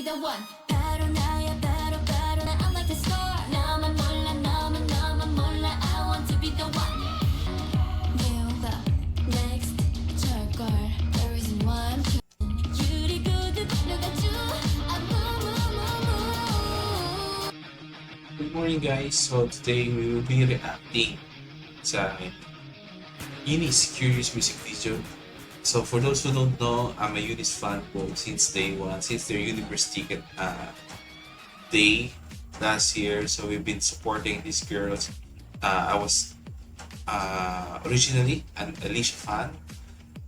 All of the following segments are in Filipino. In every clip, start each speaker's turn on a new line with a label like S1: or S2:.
S1: be the one. 바로 나야 바로 나 I'm like the star. 나만 몰라 I want to be the one. New love, next 절걸. The reason why I'm 유리 구두 녹아줘. I'm
S2: Good morning guys, so today we will be reacting sa Eunice Curious music video. So for those who don't know, I'm a Eunice fan po since day one, since their university day last year. So we've been supporting these girls. I was originally an Alicia fan.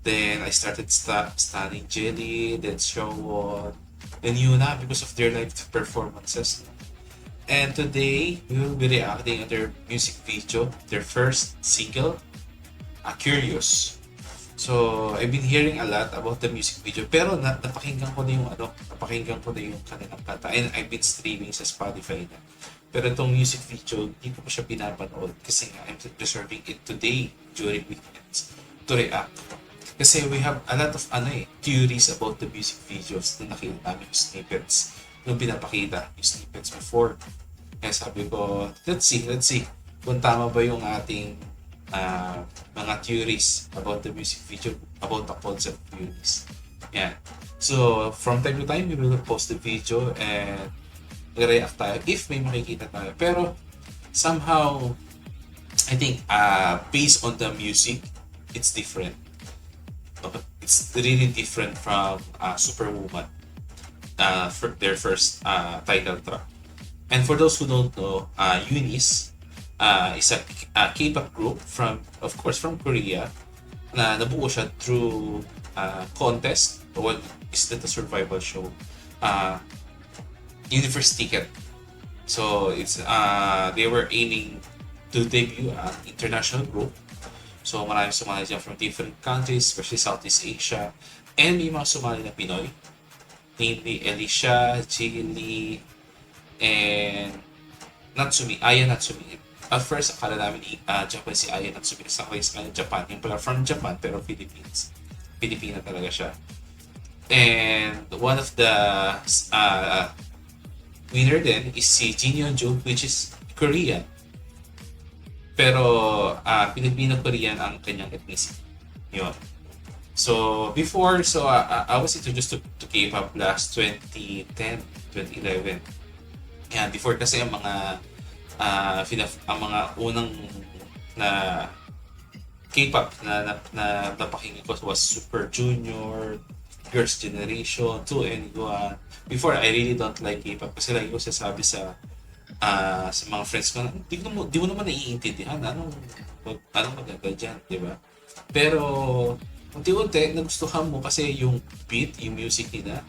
S2: Then I started studying Jelly, then Showon, then Yuna because of their live performances. And today, we will be reacting on their music video, their first single, Curious. So, I've been hearing a lot about the music video, pero napakinggan ko na yung kanilang kanta, and I've been streaming sa Spotify na. Pero itong music video, hindi ko pa siya pinapanood kasi nga I'm reserving it today during weekends to react. Kasi we have a lot of theories about the music videos na nakita namin yung snippets nung pinapakita yung snippets before. Kaya sabi ko, let's see kung tama ba yung ating mga theories about the music video, about the concept theories. Yeah. So, from time to time, we will post the video and react tayo if may makikita tayo. Pero, somehow, I think, based on the music, it's different. It's really different from Superwoman, for their first title track. And for those who don't know, Eunice is a K-pop group from Korea na nabuo siya through contest. What is that, a survival show? Universe Ticket. So it's they were aiming to debut an international group. So maraming sumali dyan from different countries, especially Southeast Asia. And may mga sumali na Pinoy. Namely Alicia, Jilly, and Aya Natsumi. At first, akala namin Japan si Aya Natsumi. Sa place nga Japan. Yung pala from Japan, pero Philippines. Pilipina talaga siya. And one of the winner din is si Jin Yeonju, which is Korean. Pero Filipino-Korean ang kanyang ethnicity. Yun. So before, I was introduced to K-pop last 2010, 2011. Yan, before kasi ang mga unang na K-pop na napakinggan ko was Super Junior, Girls' Generation, 2NE1. Before, I really don't like K-pop kasi lagi ko sasabi sa mga friends ko, di mo naman naiintindihan anong maganda dyan, di ba? Pero unti-unti nagustuhan mo kasi yung beat, yung music nila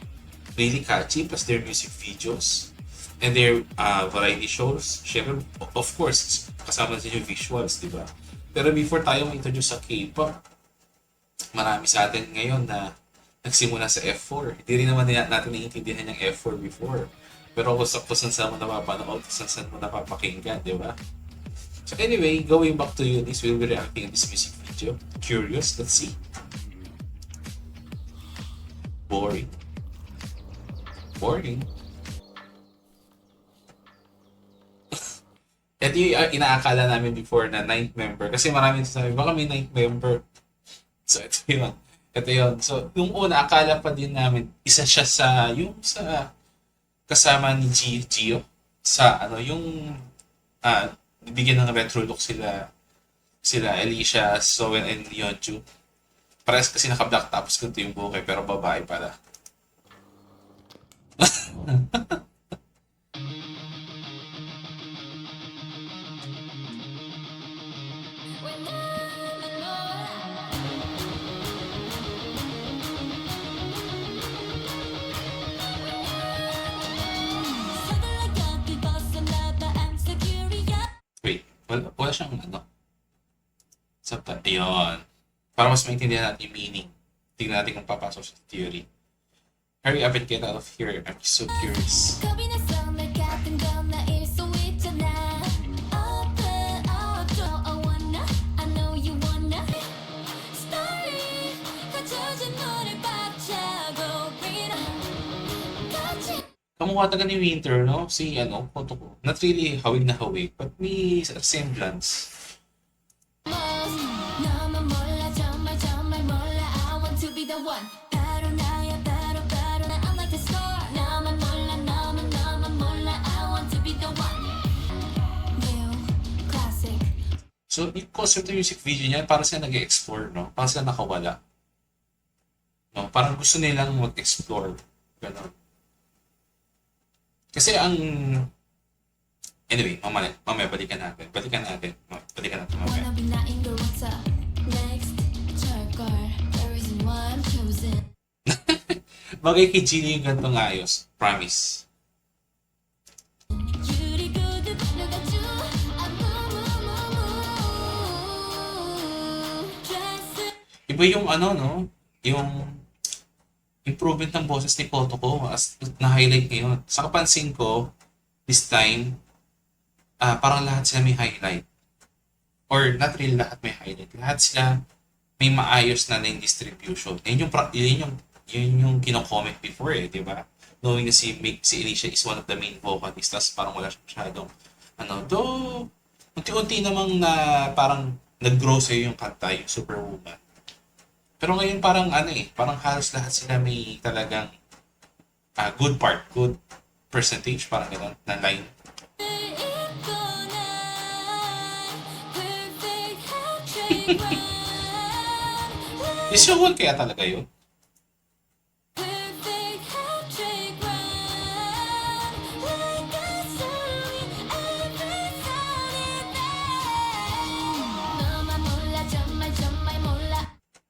S2: really catchy, plus their music videos and their variety shows. Syempre, of course, kasama natin yung visuals, di ba? Pero before tayo ma-introduce sa K-pop, marami sa atin ngayon na nagsimula sa F4. Hindi rin naman natin naiintindihan yung F4 before. Pero kung saan mo napapanood, saan mo napapakinggan, di ba? So anyway, going back to this, we'll be reacting to this music video. Curious, let's see. Boring. Ito yung inaakala namin before na 9th member. Kasi maraming sasabi, baka may 9th member. So ito yun. So yung una, akala pa din namin, isa siya sa kasama ni Gio sa yung bigyan ng retro look sila Alicia, Soen, and Yeonju. Parehas kasi naka-black tapos ganito yung buhok pero babae pala. Wait, wala siyang subtitle. Ayun. Para mas maintindihan natin yung meaning. Tingnan natin kung papasok sa theory. Hurry up and get out of here. I'm so curious. Kamukha talaga ni Winter, no? Si, ano, photo ko. Not really hawig na hawig, but may resemblance.
S1: 나만 몰라 정말 정말 몰라 I want to be the one 바로 나야 바로 나 I'm like the star 나만 몰라 I want to be the one New classic
S2: So, yung concept ng music video niya, parang sila nag-explore, no? Parang sila nakawala. No? Parang gusto nilang mag-explore. Ganon. Kasi ang... Anyway, mamaya balikan natin. Balikan natin mamaya.
S1: Wanna be 나인 걸 what's up Next 철걸 The reason why I'm chosen
S2: Bagay kay Genie yung gantong ayos. Promise.
S1: 유리구두 녹아줘 Dress
S2: Iba yung ano, no? Yung improvement ng boses ni Kotoko as na-highlight ngayon. Sa kapansin ko, this time, parang lahat sila may highlight. Or not really lahat may highlight. Lahat sila may maayos na yung distribution. Yun yung kino-comment before di ba? Knowing na si Alicia is one of the main vocalists, tas parang wala siya masyadong, though, unti-unti namang na parang nag-grow sa'yo yung kanta, yung Superwoman. Pero ngayon parang parang halos lahat sila may talagang good part, good percentage, parang gano'n, na line. Is yung one kaya talaga yun?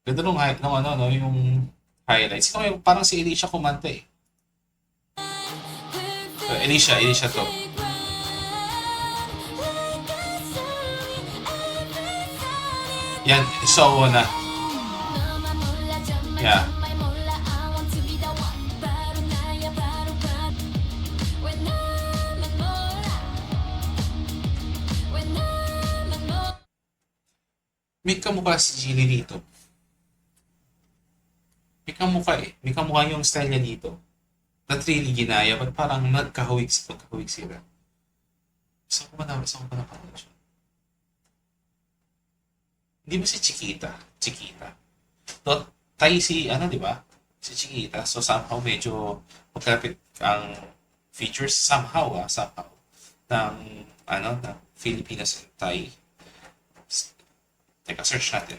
S2: Ganda nung yung highlights. Ito parang si Alicia kumanta eh. Alicia to. Yan, so na. Yeah. May kamukha si Gilly dito. May kamukha yung style niya dito. Not really ginaya, but parang magkahawig sila. Saan ko ba napanood siya? Hindi ba si Chiquita? Tayo si, di ba? Si Chiquita. So somehow medyo magkapit ang features somehow ng Filipinas and Thai. Teka, search natin.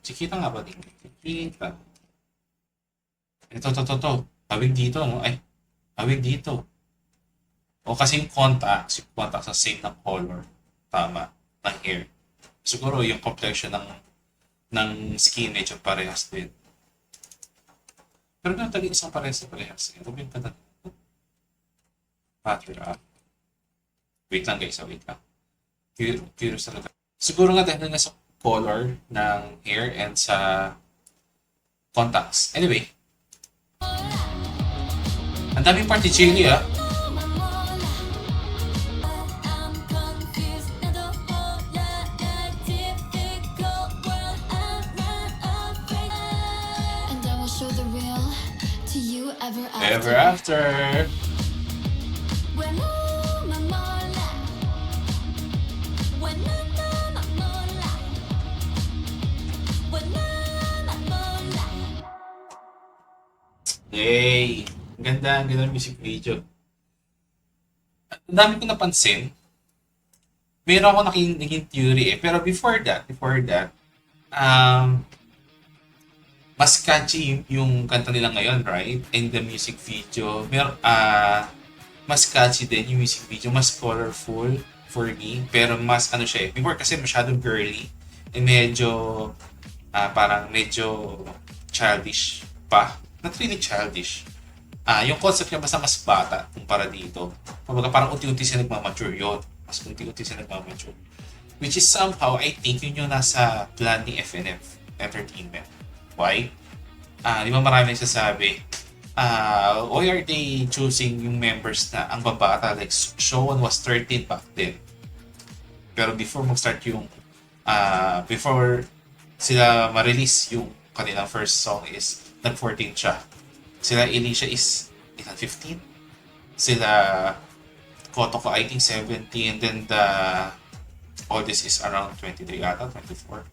S2: Chiquita nga ba din? Chiquita. Ito. Hawig dito, no? Hawig dito. O kasi yung contact sa same ng color. Tama. Ng hair. Siguro yung complexion ng skin medyo parehas din. Pero natagin isang parehas. Ito ba yung kanta? Patrick. Wait lang guys, wait lang. Curious talaga. Siguro nga dahil nga sa color ng hair and sa contacts. Anyway. Ang daming party chili Ever after. Hey, ganda ng music video. Ang dami ko napansin. Meron ako naging theory pero before that, mas catchy yung kanta nila ngayon, right? And the music video, mas catchy din yung music video, mas colorful for me, pero mas siya before kasi masyadong girly, and medyo, parang medyo childish pa. Not really childish. Yung concept niya basta mas bata kumpara dito. Kumbaga parang unti-unti sila nagmamature yun. Mas unti-unti sila nagmamature. Which is somehow, I think, yun yung nasa plan ni FNF Entertainment. Why? Di ba marami nagsasabi, why are they choosing yung members na ang babata? Like, Sean was 13 back then. Pero before mag-start yung, before sila ma-release yung kanilang first song is nag-14 siya. Sila Alicia is 15. Sila Kotoko I think 17. Then the oldest is around 23 ata, 24.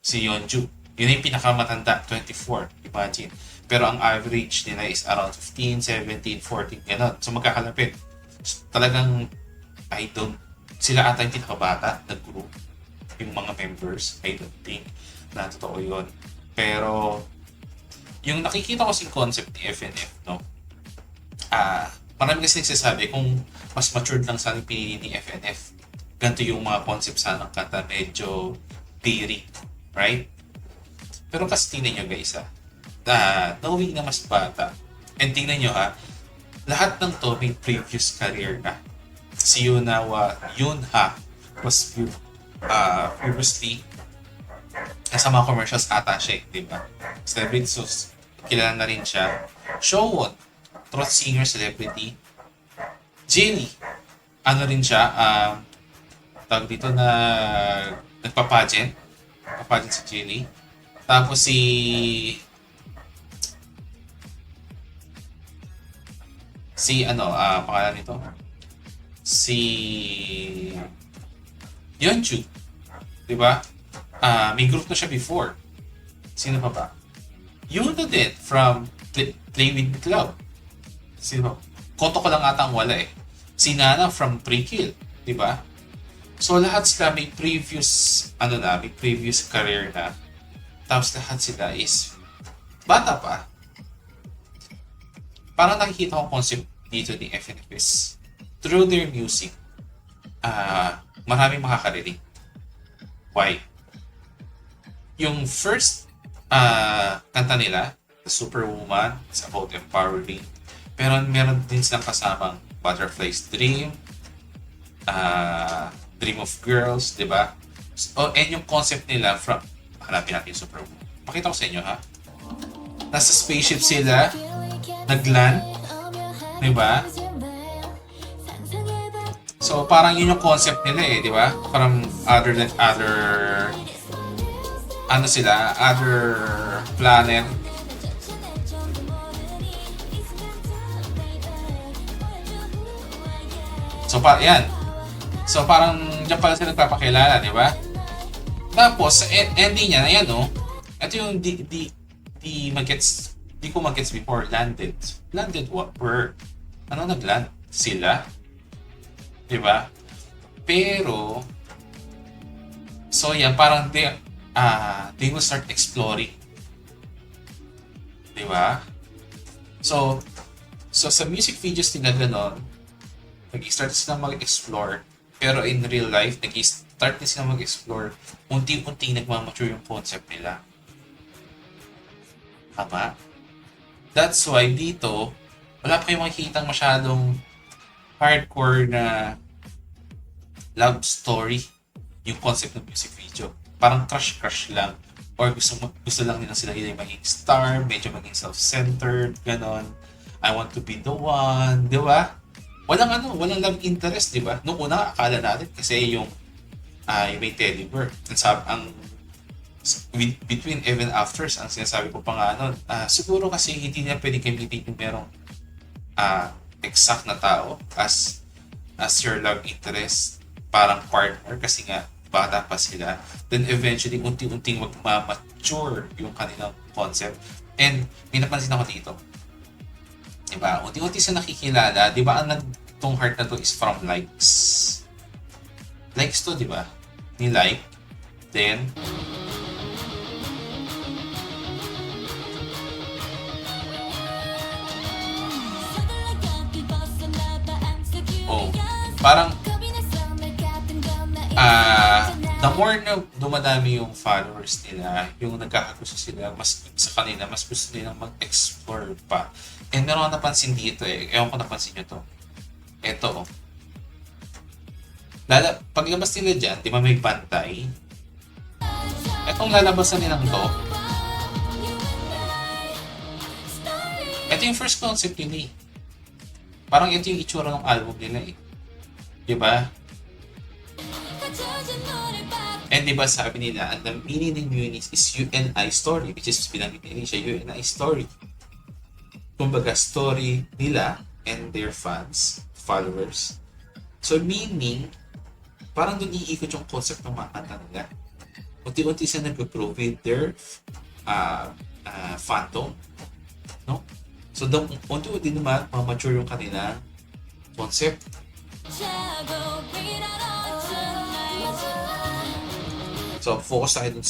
S2: Si Yeonju. Yun yung pinakamatanda, 24. Imagine. Pero ang average nila is around 15, 17, 14. Ganon. So magkakalapit. Talagang sila ata yung pinakabata na group. Yung mga members. I don't think na totoo yun. Pero yung nakikita ko sa concept ni FNF, no? Marami kasi nagsasabi kung mas matured lang sana yung pinili ni FNF, ganito yung mga concept sana ng kanta, medyo theory, right? Pero kasi tingnan nyo guys knowing na mas bata, and tingnan nyo lahat ng to may previous career na. Si Yunha was previously sa mga commercials ata siya, di ba? Celebrity, so kilala na rin siya. Showon, throat singer, celebrity. Jenny, ano rin siya, tawag dito na nagpa-pageant si Jenny. Tapos pangalan nito, si Yeonju, di ba? May group na siya before. Sino pa ba? Yuno din from Play With Club. Sino ba? Kotoko lang ata ang wala eh. Si Nana from Pre-Kill, di ba? So lahat sila may previous career na. Tapos lahat sila is bata pa. Parang nakikita ko concept dito ni FNF is through their music, maraming makaka-relate. Why? Yung first kanta nila, The Superwoman, is about empowering. Pero meron din silang kasamang Butterfly's Dream, Dream of Girls, di ba? So, and yung concept nila from, hanapin natin yung Superwoman. Pakita ko sa inyo Nasa spaceship sila, nagland, di ba? So parang yun yung concept nila di ba? From other planet. Yan. So parang diyan pala sila nagpapakilala, di ba? Tapos sa ending niya, ayan ito yung di ko magets before. Landed what? Where? Ano nagland? Sila? Di ba? Pero so yan, parang they will start exploring. Di ba? So sa music videos nila ganon, nag-start sila mag-explore. Pero in real life, nag-start din sila mag-explore. Unti-unti nagmamature yung concept nila. Tama? That's why dito, wala pa kayong makikita masyadong hardcore na love story yung concept ng music video. Parang crush lang. Or gusto lang nila sila yung maging star, medyo maging self-centered, ganon. I want to be the one, di ba? Walang love interest, di ba? Noong una, akala natin kasi yung may teddy bear. Between even afters, ang sinasabi ko pa nga siguro kasi hindi nila pwede gamitin yung merong exact na tao as your love interest, parang partner, kasi nga bata pa sila. Then eventually, unti-unting magmamature yung kanilang concept. And may napansin ako dito. Diba? Unti-unti sa nakikilala, diba tong heart na to is from likes. Likes to, diba? Ni like. Then, parang the more na dumadami yung followers nila, yung nagkakagusto sila, mas sa kanila, mas gusto nilang mag-explore pa. And meron akong napansin dito ewan ko napansin nyo to. Eto paglabas nila dyan, di ba may bantay? Etong lalabasan nilang to, ito yung first concept nila Parang ito yung itsura ng album nila Diba? And diba sabi nila, and the meaning ng Eunice is you and I story, which is binanggit nila siya, you and I story. kumbaga, story nila and their followers. So, meaning, parang doon iikot yung concept ng mga kanta nila. Unti-unti sila nag-grow with their fandom. No? So, unti-unti naman, mature yung kanila concept. So, focus tayo dun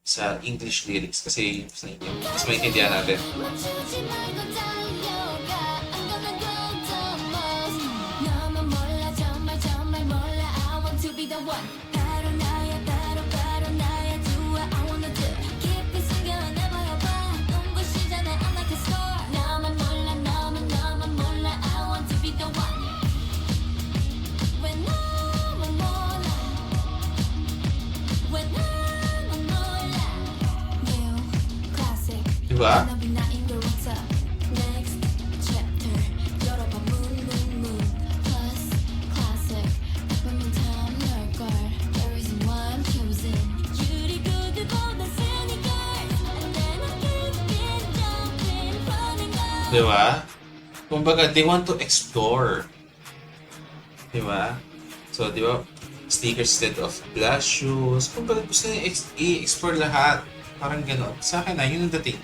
S2: sa English lyrics kasi sa inyo, mas maintindihan natin. Diba? Diba? Kumbaga, they want to explore. Diba? So, diba? Sneakers instead of glass shoes. Kumbaga, gusto nila i-explore lahat. Parang gano'n. Sa akin na, yun ang dating.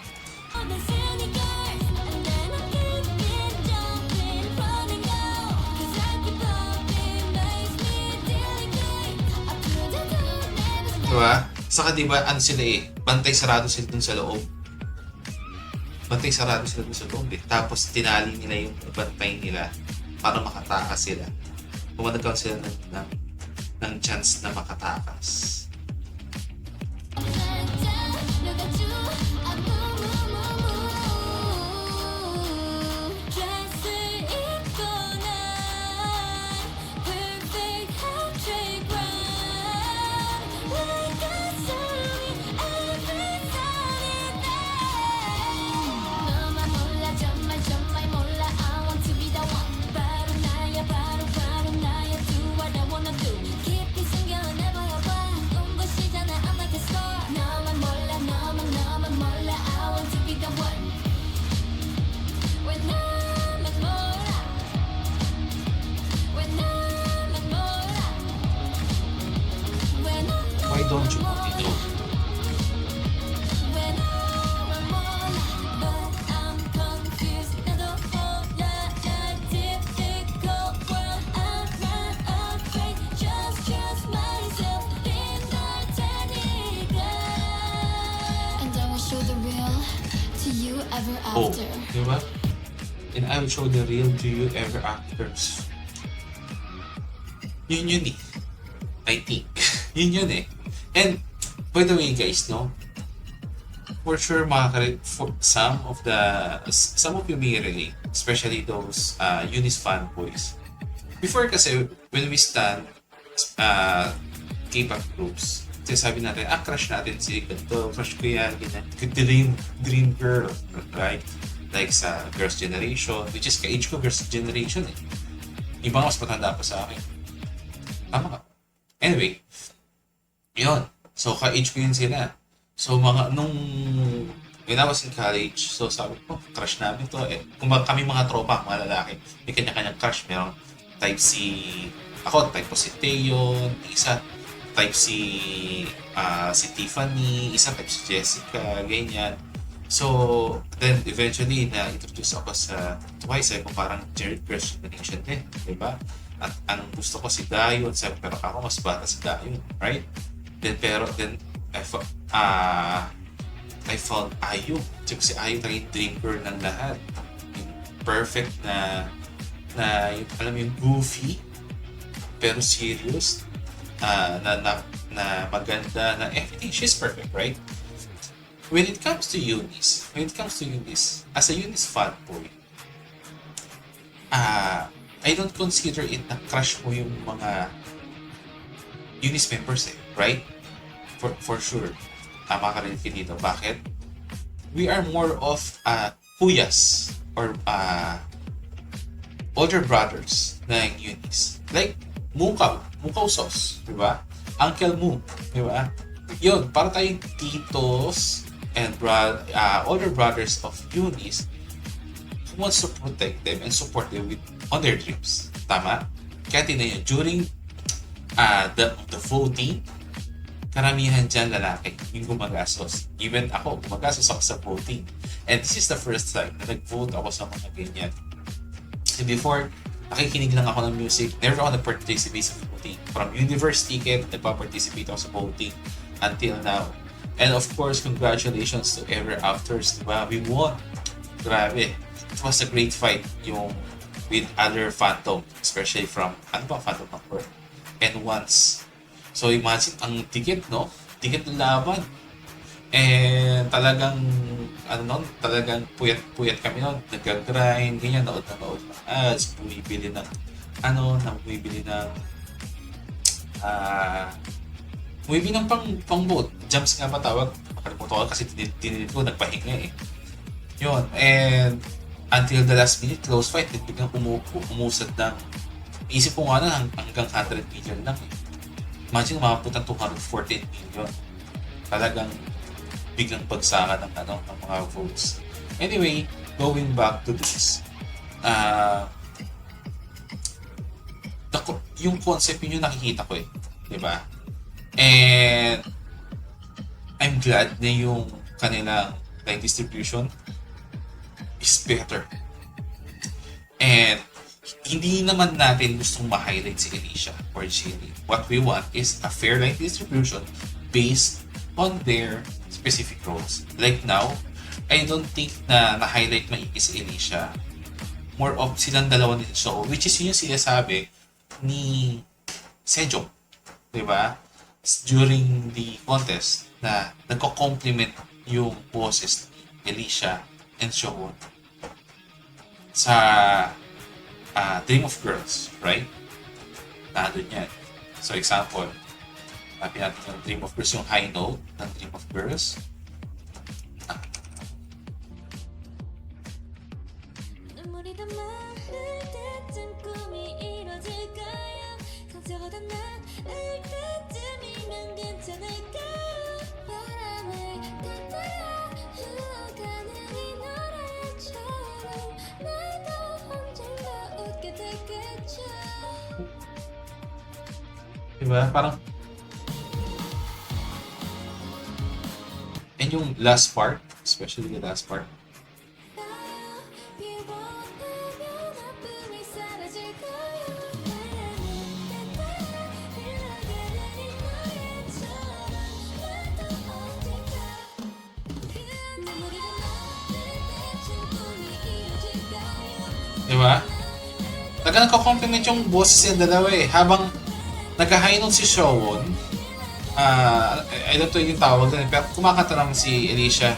S2: Diba? Saka diba, ano sila bantay sarado sila dun sa loob. Bantay sarado sila dun sa loob Tapos tinali nila yung bantay nila para makatakas sila. Kung nagkaroon sila ng chance na makatakas. Why don't you want to know? Oh, diba? And I will show the real to you ever afters. Yun I think. Yun And, by the way guys, no? For sure, for some of you may relate, especially those Eunice fanboys. Before kasi, when we stand K-pop groups, sabi natin, crush natin si ganito, crush ko yan, ganyan. Dream girl, right? Like sa Girls' Generation, which is ka-age ko, Girls' Generation Ibang mas matanda pa sa akin. Tama ka. Anyway, yun. So, ka-age ko yun sila. So, when I was in college, so sabi ko, crush namin to. Kung kami mga tropa, mga lalaki, may kanya-kanyang crush. Merong type si, ako, type ko si Taeyeon, isa, type si Tiffany, isa type si Jessica, ganyan. So, then eventually, na-introduce ako sa Twice, kung parang Girls' Generation din, diba? At ang gusto ko si Dayon, pero ako mas bata si Dayon, right? Then I found Ayu. Si Ayu naging dream girl ng lahat. Yung perfect na yung, alam mo yung goofy, pero serious, na maganda, na everything, she's perfect, right? When it comes to Eunice, as a Eunice fanboy, I don't consider it na crush mo yung mga Eunice members right? For sure. Tama ka rin dito. Bakit? We are more of kuyas or older brothers ng Eunice. Like, Mukaw sauce, di ba? Uncle Mu, di ba? Yun, para tayong titos and older brothers of Eunice who wants to protect them and support them on their dreams. Tama? Kaya tingnan nyo, during the voting, karamihan dyan lalaki yung gumagastos. Even ako, gumagastos ako sa voting. And this is the first time na nag-vote ako sa mga ganyan. So before, nakikinig lang ako ng music. Never ako nag-participate sa voting. From universe ticket, nagpa-participate ako sa voting until now. And of course, congratulations to Ever Afters. Diba? We won. Grabe. It was a great fight yung with other Phantom, especially from, ano ba, Phantom number? And once. So imagine, ang ticket, no? Ticket ng laban. And talagang, talagang puyat kami nun. Nag-grind, ganyan, nood ng ads, bumibili ng, bumibili ng pang-boot. Jumps nga ba tawag? Makalimutan ko kasi tinilit ko, nagpahinga eh. Yun, and until the last minute, close fight, biglang umusad ng, isip ko nga na hanggang 100 million lang eh. Imagine, makapunta 214 million. Talagang biglang bagsakan ng mga votes. Anyway, going back to this, yung concept yun yung nakikita ko eh. Diba? And I'm glad na yung kanilang line distribution is better. And hindi naman natin gustong ma-highlight si Alicia or Jilly. What we want is a fair line distribution based on their specific roles. Like now, I don't think na na-highlight maigi si Alicia. More of silang dalawa nito. So, which is yung sinasabi ni Sejong. Diba? During the contest na nagko-compliment yung boses ni Alicia and Seowon sa Dream of Girls, right? Nandun yan. So, example, sabi natin yung Dream of Girls, yung high note ng Dream of Girls.
S1: 눈물이 더 많을 때쯤 꿈이 이뤄질까요? 상처가 더 나을 때쯤이면 괜찮을까요? 바람을 타다가 흘러가는 이 노래처럼 나도 언젠가 웃게 되겠죠.
S2: Diba? Parang and yung last part, especially the last part,
S1: 비워내면 아픔이 사라질까요? 바람을 타다가 흘러가는 이 노래처럼 나도 언젠가 눈물이 더 많을 때쯤 꿈이 이뤄질까요?
S2: diba? Talaga nagko-compliment yung boses ng dalawa eh. Habang nagka-high note si Seowon, I don't know yung tawag doon, pero kumakanta naman si Alicia.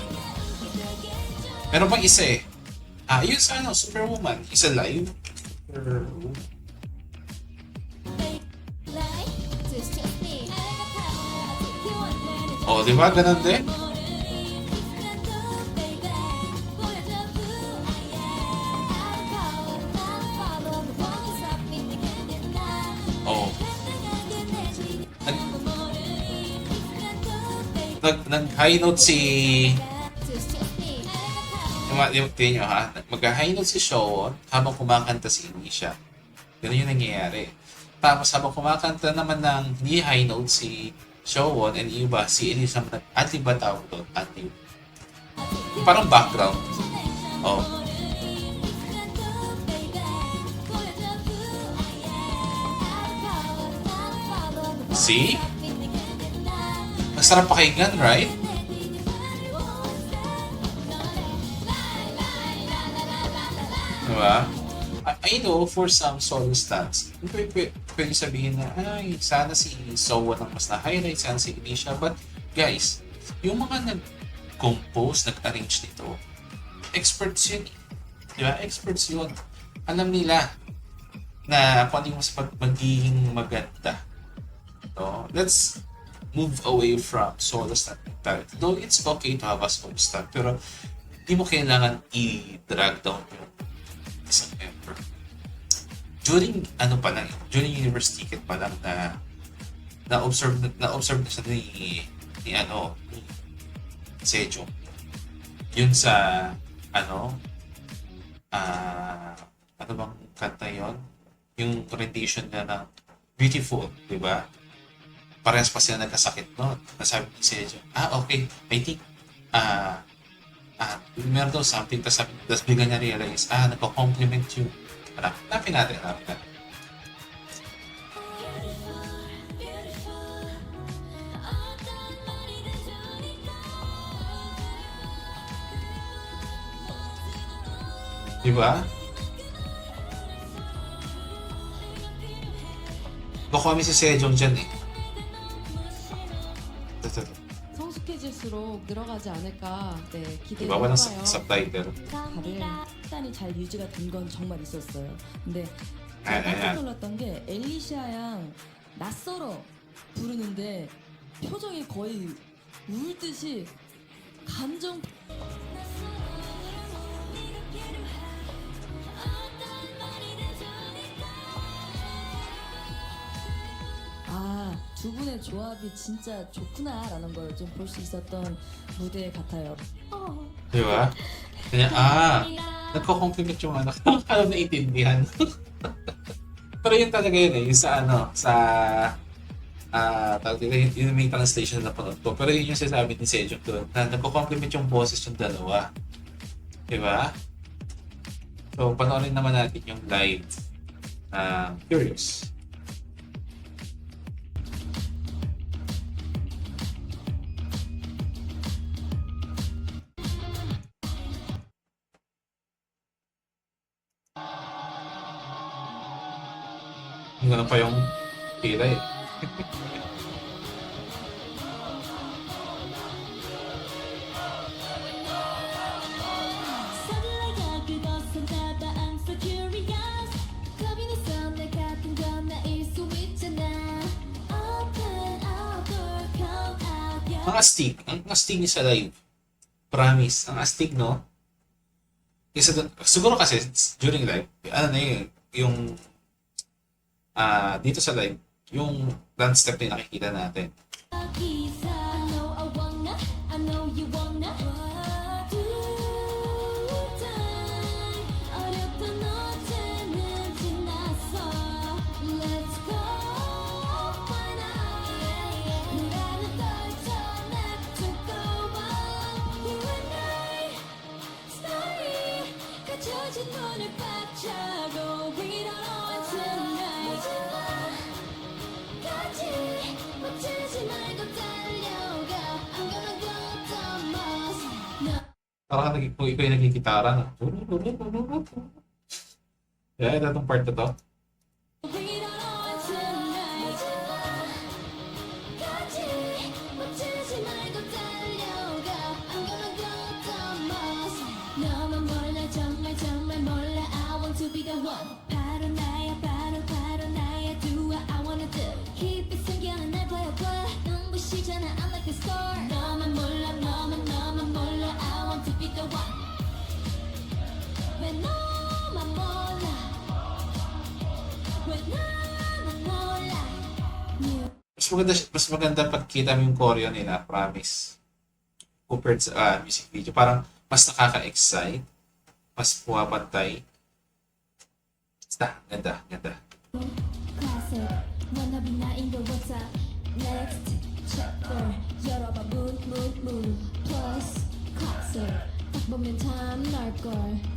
S2: Meron pang isa eh. Yun sa Superwoman. Isa live. Oh, di ba? Ganun din. Oh. Nag-high note si... Tingnan nyo ha. Mag-high note si Seowon habang kumakanta si Alicia. Ganun yung nangyayari. Tapos habang kumakanta naman ng hindi high note si Seowon and iba, si Alicia nag-adlib ba tawag doon? Adlib. Parang background. Oh. See? Masarap pakinggan, right? Diba? I know for some solo stars, pwede sabihin na, ay, sana si Seowon ang mas na-highlight, sana si Alicia. But guys, yung mga nag-compose, nag-arrange nito, experts yun. Diba? Experts yun. Alam nila na kung ano yung mas magiging maganda. So, let's move away from solo star mentality. Though it's okay to have a solo star, pero hindi mo kailangan i-drag down yung isang member. During universe ticket pa lang na observe na siya ni Sejong Yun sa, ano, ano bang kanta yon? Yung rendition na ng Beautiful, di ba? Parehas pa sila nagkasakit, no? Nasabi ni Sejo, okay, I think, meron daw something, tas bigla niya realize, nagko-compliment yung, hanapin natin. Di ba? Baka kami si Sejong dyan eh.
S3: 성숙해질수록 늘어가지 않을까 기대를
S2: Diba? Walang
S3: 해봐요.
S2: subtitle.
S3: 다들 시간이 잘 유지가 된 건 정말 있었어요. 근데
S2: 아니,
S3: 제가 깜짝
S2: 아니.
S3: 놀랐던 게 엘리시아 양 낯설어 부르는데 표정이 거의 울 듯이 감정 두 분의 조합이 진짜 좋구나라는 걸 좀 볼 수 있었던 무대 같아요.
S2: Di ba? Kanya, nagko-compliment yung ano. Alam na intindihan. Pero yun talaga yun eh. Yung sa tawag dito, yun may translation na napanood ko. Pero yun yung sinasabi ni Sejong doon, na nagko-compliment yung boses yung dalawa. Di ba? So, panoorin naman natin yung live. Curious. Ganun pa yung tira eh.
S1: Suddenly 그것은 나봐 I'm so curious 겁이 나서 내 같은 건 나일 수 있잖아 Open up or come out yeah.
S2: Ang astig niya sa live. Promise, ang astig no? Kasi siguro kasi during live, ano na yun, yung dito sa live, yung dance step na yung nakikita natin.
S1: 기사 I know I wanna I know you wanna 어렸던 어제는 지났어 Let's go find out 나는 떨쳐내 to go on You and I story 갇혀진 문을 박차고 We don't know it tonight 마지막까지 멈추지 말고 달려가 I'm gonna go the most No
S2: Parang kung ikaw yung nagkikitara na. Yeah, ito itong part na to.
S1: We don't know it tonight 마지막까지 멈추지 말고 달려가 I'm gonna go the most 너만 몰라 정말 정말 몰라 I want to be the one 바로 나야 바로 나야 Do what I wanna do 깊이 숨겨놓은 날 보여봐 눈부시잖아 I'm like a star 너만 몰라 I want to be the one 왜 너만 몰라 왜 나만 몰라 You
S2: Mas maganda pagkita mo yung choreo nila, promise. Compared sa music video. Parang mas nakaka-excite. Mas pumapantay. Basta, ganda.
S1: classic wannabe 나인 걸 what's up next chapter 열어봐 moon plus classic 딱 보면 참 날걸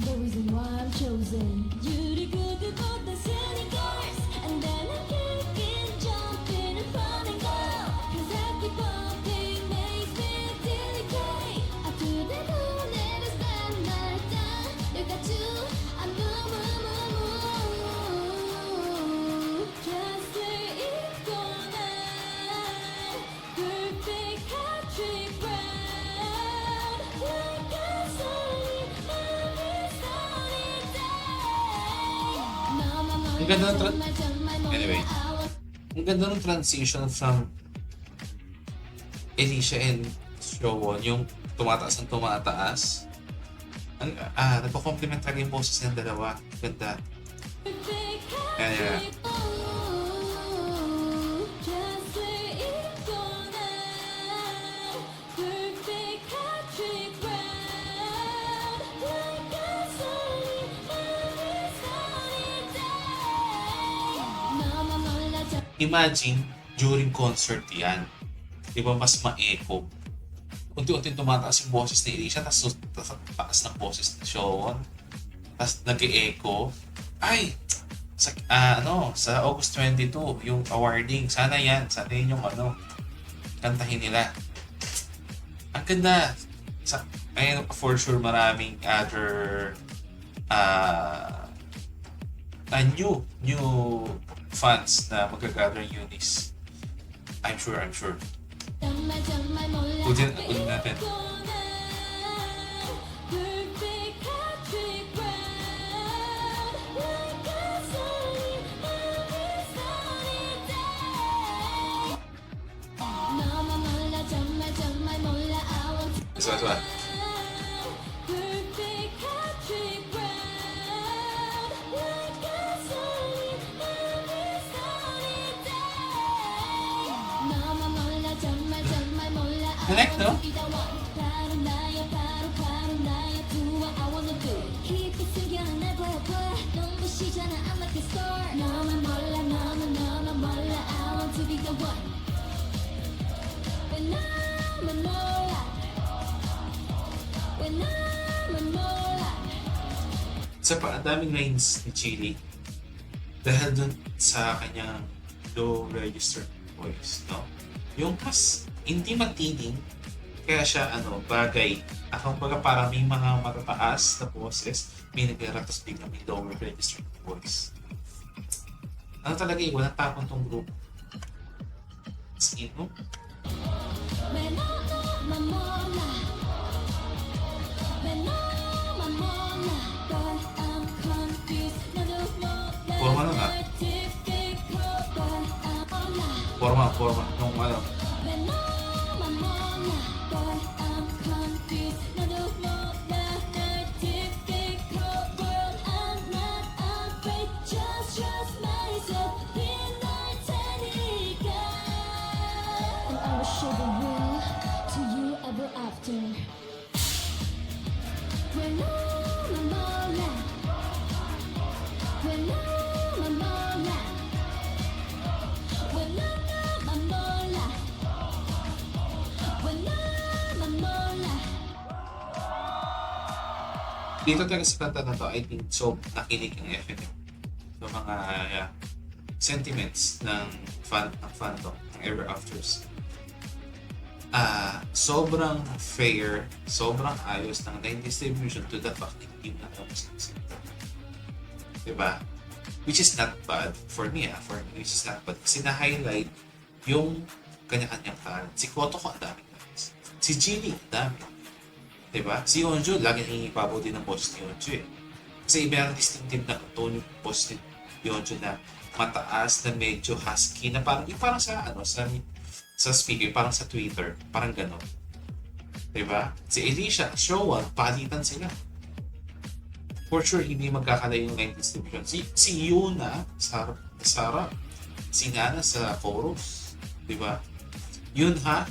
S1: the reason why I'm chosen 유리구두보다 sending cars and then I kick it jumping and running go cause I keep bumping makes me delicate 아프대도 never stand 말다 You got to I move 드레스를 입고 난 perfect hat-trick brown like a sunny every sunny day 너만 몰라
S2: Ang ganda ng
S1: 정말 몰라
S2: Anyway.
S1: I want
S2: Ang ganda ng transition from Alicia and Showon, yung tumataas ng tumataas. Nagko-compliment talaga yung boses ng dalawa. Ganda.
S1: perfect
S2: Yeah.
S1: hat-trick 드레스를 입고 난 perfect hat-trick brown
S2: imagine, during concert yan, di ba mas ma-echo. Unti-unti tumataas yung boses ni Alicia, tapos taas ng boses ni Sean, tapos nag-echo. Ay! Sa August 22, yung awarding, sana yun yung kantahin nila. Ang ganda. Ayun, for sure maraming other new fans na magagather Eunice. I'm sure.
S1: 정말 정말 몰라
S2: 우진 나한테
S1: 불빛 country ground like a sunny every sunny day 너만 몰라 정말 몰라 I want to
S2: 좋아.
S1: 불빛 country ground like a sunny every sunny day 너만 몰라 정말 몰라 I
S2: Connect,
S1: want
S2: no?
S1: to be the one 바로 나야 바로 나야 do what I wanna do 깊이 숨겨놔 날 보여 눈부시잖아 I'm like a star 너만 몰라 I want to be the one 왜 나만 몰라
S2: Sa pa, ang daming lines ni Chili dahil dun sa kanyang low register voice, no? Yung mas hindi matining, kaya siya bagay. Kumbaga parang may mga matataas na boses, may nag-ratos biglang may lower register voice. Talaga walang tapon tong group. Sino?
S1: 왜 너만 몰라 왜 너만 몰라 But I'm confused 나도 몰라
S2: Forma na nga.
S1: difficult But I'm 몰라
S2: Forma. Nung
S1: 왜 너만 몰라 But I'm confused 나도 몰라 difficult But I'm not afraid Just trust myself 빛날 테니까 And I will show the world to you ever after 왜 너만 몰라 왜 너만 몰라 왜 너만 몰라 왜 너만 몰라
S2: dito talaga sa kanta na to, I think so nakinig yung FNM. So mga sentiments ng fandom, ng Ever Afters. Sobrang fair, sobrang ayos ng line distribution to the fact na hindi na tapos ng center. Diba? Which is not bad for me, which is not bad. Kasi na-highlight yung kanya-kanyang talent. Si Kotoko, ang daming lines. Si Jilly, ang dami. Diba? Si Yeonju, lagi nangingipabaw din ng boss ni Yeonju eh. Kasi iba yung distinctive na tone yung boss ni Yeonju na mataas, na medyo husky, na parang sa speaker, parang sa Twitter, parang gano'n. Diba? Si Alicia, Showan, palitan sila. For sure, hindi magkakalay yung line distribution. Si Yuna, Sarah, si Nana sa chorus. Diba? Yunha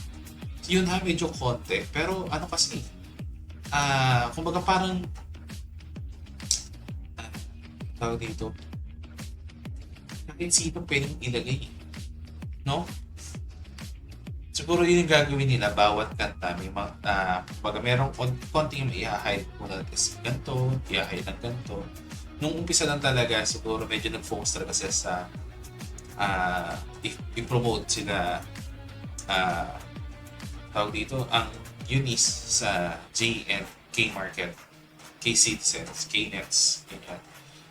S2: medyo konti, pero kasi, kumbaga parang tawag dito, kahit sino pwedeng ilagay, no? Siguro yun yung gagawin nila bawat kanta. May kumbaga merong konting i-hide muna kasi ganito, i-hide ng ganito. Nung umpisa lang talaga, siguro medyo nag-focus talaga sa i-promote sila tawag dito, ang Eunice sa J and K market, K citizens, K nets, ganyan.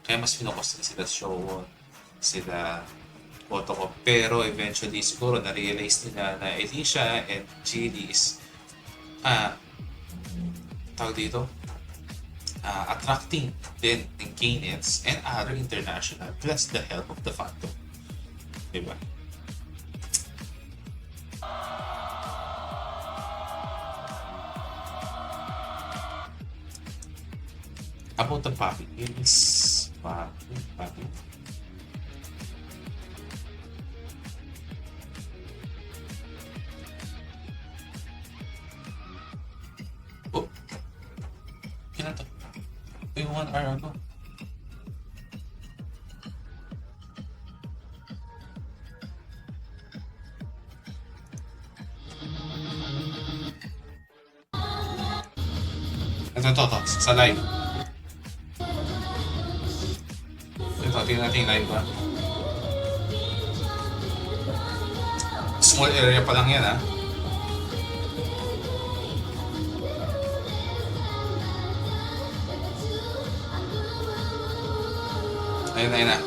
S2: Kaya mas pinokos na sila show, sila Kotoko. Pero eventually siguro na-realize nila na Alicia and Jilly is tawag dito, attracting din ng K nets and other international plus the help of the fandom. Diba? About the Papi, it's Papi. Oh, kailan to? 1 hour ago. Ito. Sa live. Ito, tingnan natin yung live ba? Small area pa lang yan, ha? Ayun na.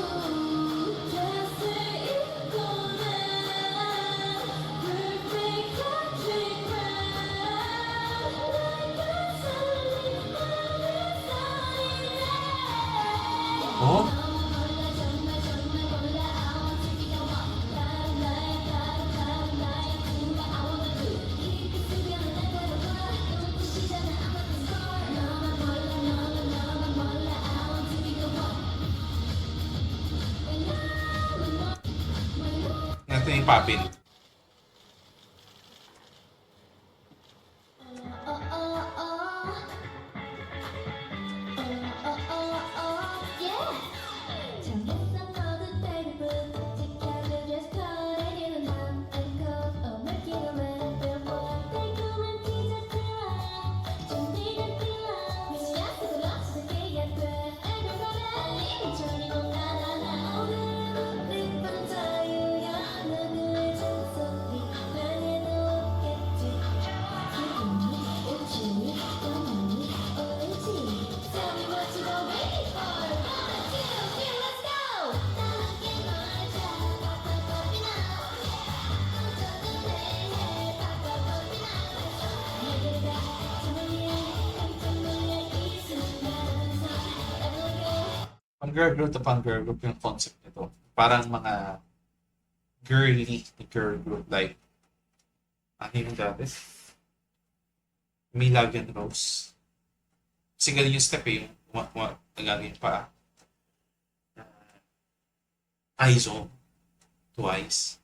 S2: Oh? Natin yung papin. Pang girl group yung concept nito. Parang mga girly girl group like ano yung dati? Milagyan Rose. Kasi galing yung step eh, yung nagagawin pa. Aizone. Twice.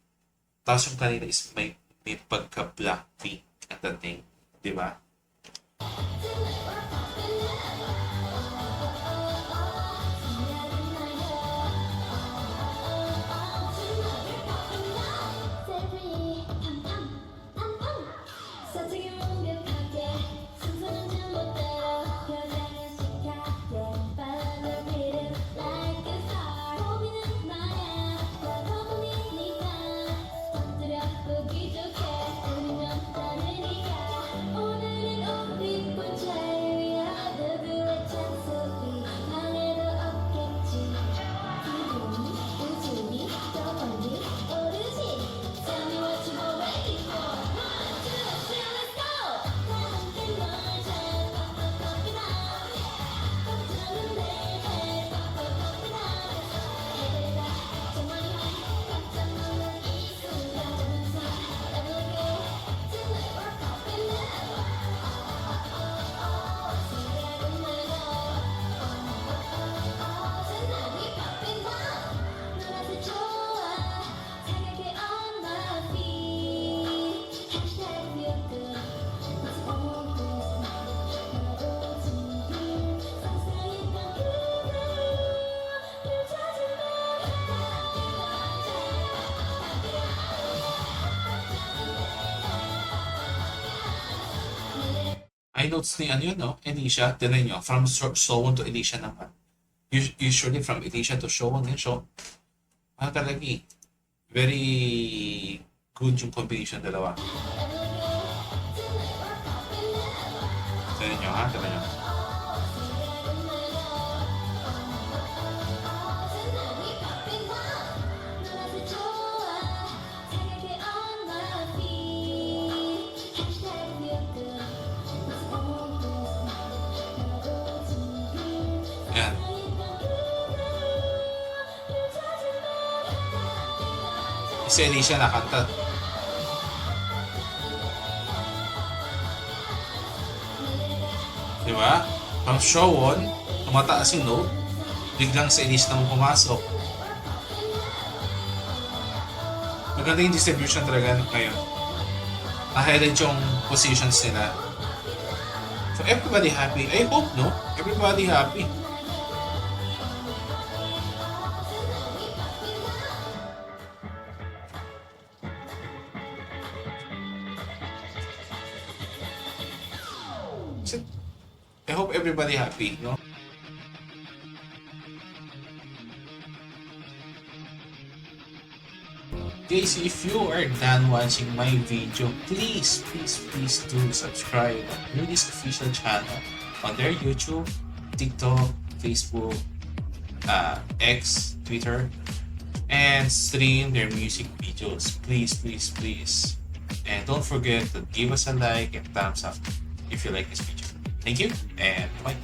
S2: Tapos yung kanina is may pagka-Blackpink at the thing. Di ba? I notes ni ano yun, no? Alicia, tinan nyo, from Sowon to Alicia naman. Usually from Alicia to Sowon yun, so talaga very good yung combination dalawa. Tinan nyo, ha? Tinan nyo. Yan. Si Alicia nakanta. Diba? From Sowon, tumataas yung note, biglang si Alicia naman pumasok. Maganda yung distribution talaga ngayon. Na-highlight yung positions nila. So everybody happy. I hope, no? Everybody happy. I hope everybody happy, no? Guys, if you are done watching my video, please do subscribe on Rudy's official channel on their YouTube, TikTok, Facebook, X, Twitter, and stream their music videos. Please. And don't forget to give us a like and thumbs up if you like this video. Thank you, and bye.